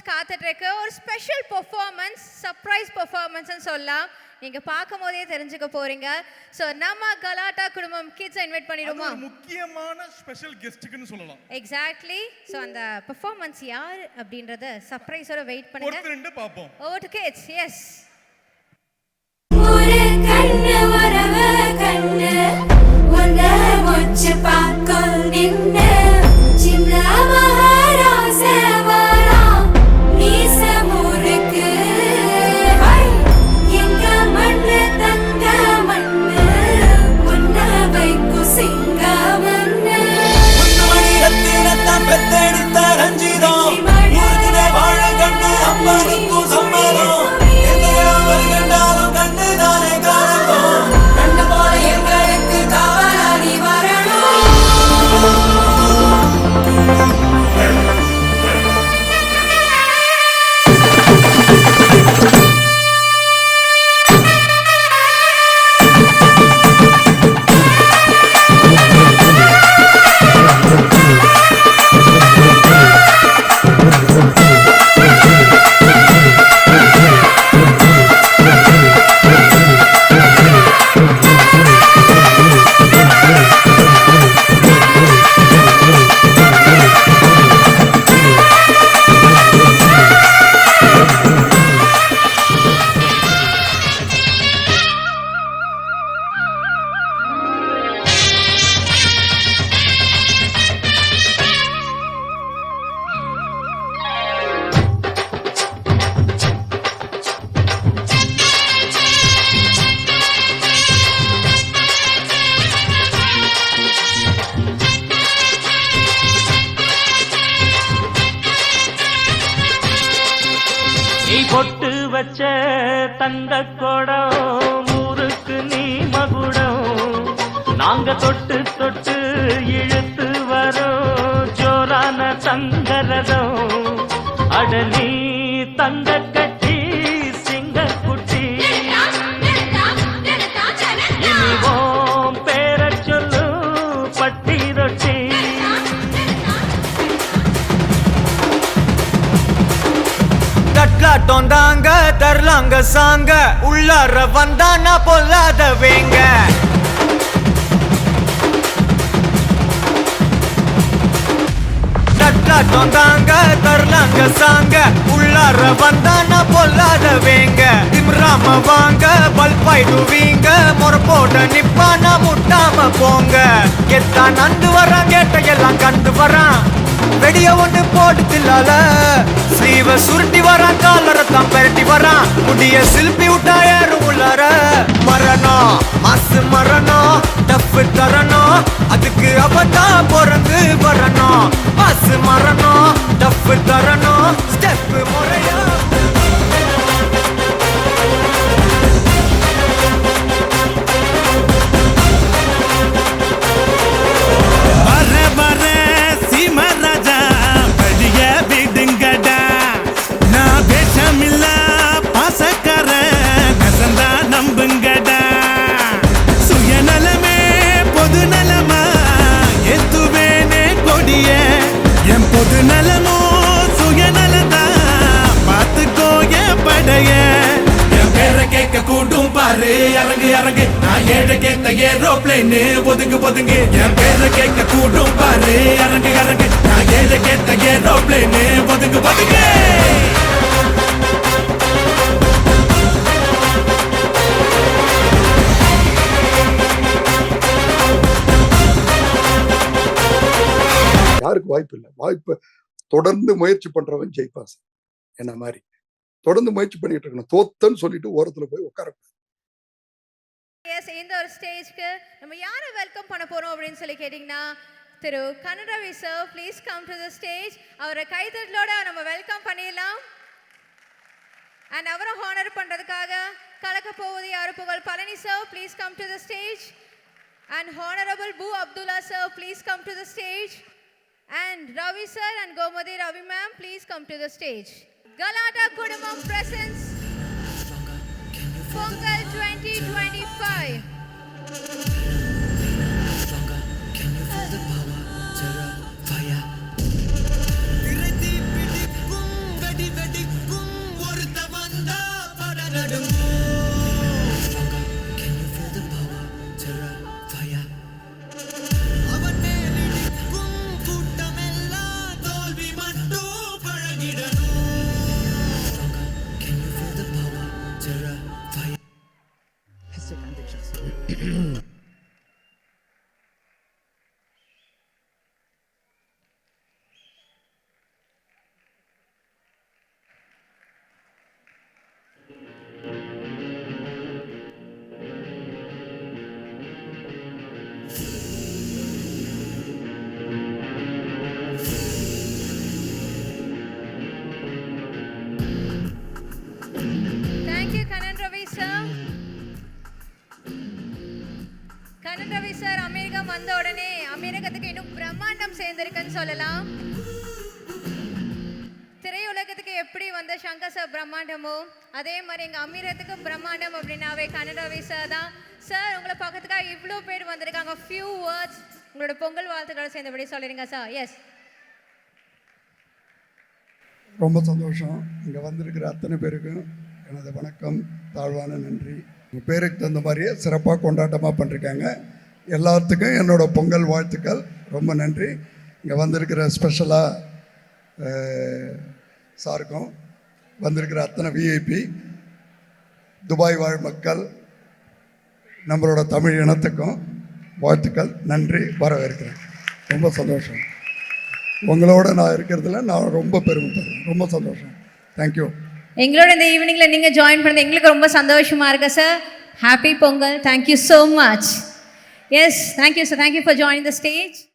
Performance காத்துட்டு இருக்கு. ஒரு ஸ்பெஷல் பெர்ஃபார்மன்ஸ், சர்ப்ரைஸ் பெர்ஃபார்மன்ஸ்னு சொல்லலாம். நீங்க பார்க்கும்போதே தெரிஞ்சுக்க போறீங்க. சோ நம்ம கலாட்டா குடும்பம் கிட்ஸ் இன்வைட் பண்ணிடுமா? அது முக்கியமான ஸ்பெஷல் கெஸ்ட்க்குன்னு சொல்லலாம். எக்ஸாக்ட்லி. சோ அந்த பெர்ஃபார்மன்ஸ் யார் அப்படின்றத சர்ப்ரைஸோட வெயிட் பண்ணுங்க. ஒருத்தர் ரெண்டு பாப்போம். Over to kids. எஸ். ஒரு கண்ணு வரவ கண்ணு ஒன்ன வச்சு பார்க்கல் நின்னு சின்ன மகாராசவரா மீச முறுக்கு எங்க மண்ணு தங்க மண்ணு ஒன்ன வைக்கு சிங்க மண்ணு முத்துமணி ரத்தினத்தான் பெத்தெடுத்த ரஞ்சிதம் ஊருக்குனே வாழ கண்ணு அம்மாவுக்கும் சம்மதம் எங்கேயும் வருகின்றாலும் கண்ணு தானே காரணம் கண்ணு போல எங்களுக்கு காவலாடி வரணும். பொட்டு வச்ச தங்க கொடம் ஊருக்கு நீ மகுடம் நாங்க தொட்டு தொட்டு இழுத்து வரோம் ஜோரான தங்கரதம் அடலி தங்க கட்டி சிங்க குட்டி இனிவோம் பேர சொல்லு பட்டி ரொட்டி தட்லாட்டம் தாங்க தரலாங்க சாங்க உள்ளார வந்தானா பொல்லாத வேங்க தட்லாட்டம் தாங்க தரலாங்க சாங்க உள்ளார வந்தானா பொல்லாத வேங்க திம்ராம வாங்க பல்பாயிடுவீங்க முறப்போட நிப்பானா முட்டாம போங்க கெத்தா நந்து வரான் கேட்டையெல்லாம் கண்டு வரான் வெடிய ஒண்ணு போட்டு தில்லால ஸ்லீவ சுருட்டி வரான் காலரத்தான் பெரட்டி வரான் முடிய சில்பி விட்டா ஏறும் உள்ளார மரணம் மாசு மரணம் டப்பு தரணும் அதுக்கு அவதான் பிறந்து வரணும் மாசு மரணம் டப்பு தரணும் ஸ்டெப் முறையா பொது நலமோ சுயநலதா பார்த்துக்கோ என் படைய என் பேரை கேட்க கூட்டும் பாரு இறங்கு இறங்கு நான் ஏழை கேட்ட ஏரோப்ளைன் ஒதுங்கு ஒதுங்கு என் பேரை கேட்க கூட்டும் பாரு இறங்கு இறங்கு நான் ஏழை கேட்ட ஏரோப்ளைன் ஒதுங்கு ஒதுங்கு யாருக்கு வாய்ப்பு இல்லை. வாய்ப்பு தொடர்ந்து முயற்சி பண்றவன் ஜெயிப்பாஸ். என்ன மாதிரி தொடர்ந்து முயற்சி பண்ணிட்டு இருக்கணும். தோத்தன்னு சொல்லிட்டு ஓரத்துல போய் உட்காரக்கூடாது. இந்த ஒரு ஸ்டேஜ்க்கு நம்ம யாரை வெல்கம் பண்ண போறோம் அப்படின்னு சொல்லி கேட்டீங்கன்னா திரு Kanaravi sir please come to the stage. அவரை கைதட்டலோட நம்ம வெல்கம் பண்ணிடலாம். அண்ட் அவரை ஹானர் பண்றதுக்காக கலக்க போவது யாரு Pugazh Palani sir please come to the stage. And honourable பூ Abdullah sir please come to the stage. And Ravi sir and Gomadi Ravi ma'am, please come to the stage. Galata Kudumam presents Pongal 2025. Can you feel the power? Terra, fire. அப்படின்னு சொல்லலாம். திரையுலகத்துக்கு எப்படி வந்த Shankar sir பிரம்மாண்டமோ அதே மாதிரி எங்கள் அமீரத்துக்கு பிரம்மாண்டம் அப்படின்னாவே கன்னடாவே சார் தான். சார் உங்களை பார்க்கறதுக்காக இவ்வளோ பேர் வந்திருக்காங்க. ஃபியூ வேர்ட்ஸ் உங்களோட பொங்கல் வாழ்த்துக்களை சேர்ந்தபடி சொல்லிடுங்க சார். எஸ். ரொம்ப சந்தோஷம். இங்கே வந்திருக்கிற அத்தனை பேருக்கும் எனது வணக்கம், தாழ்வான நன்றி. உங்கள் பேருக்கு தகுந்த மாதிரியே சிறப்பாக கொண்டாட்டமாக பண்ணிருக்காங்க. எல்லாத்துக்கும் என்னோட பொங்கல் வாழ்த்துக்கள். ரொம்ப நன்றி. இங்கே வந்திருக்கிற ஸ்பெஷலாக சாருக்கும் வந்திருக்கிற அத்தனை விஐபி, துபாய் வாழ் மக்கள், நம்மளோட தமிழ் இனத்துக்கும் வாழ்த்துக்கள், நன்றி, வரவேற்கிறேன். ரொம்ப சந்தோஷம். உங்களோட நான் இருக்கிறதுல நான் ரொம்ப பெருமைப்படுறேன். ரொம்ப சந்தோஷம். தேங்க்யூ. எங்களோட இந்த ஈவினிங்கில் நீங்கள் ஜாயின் பண்ணது எங்களுக்கு ரொம்ப சந்தோஷமாக இருக்கு sir. Happy Pongal. Thank you so much. Yes, thank you sir. Thank you for joining the stage.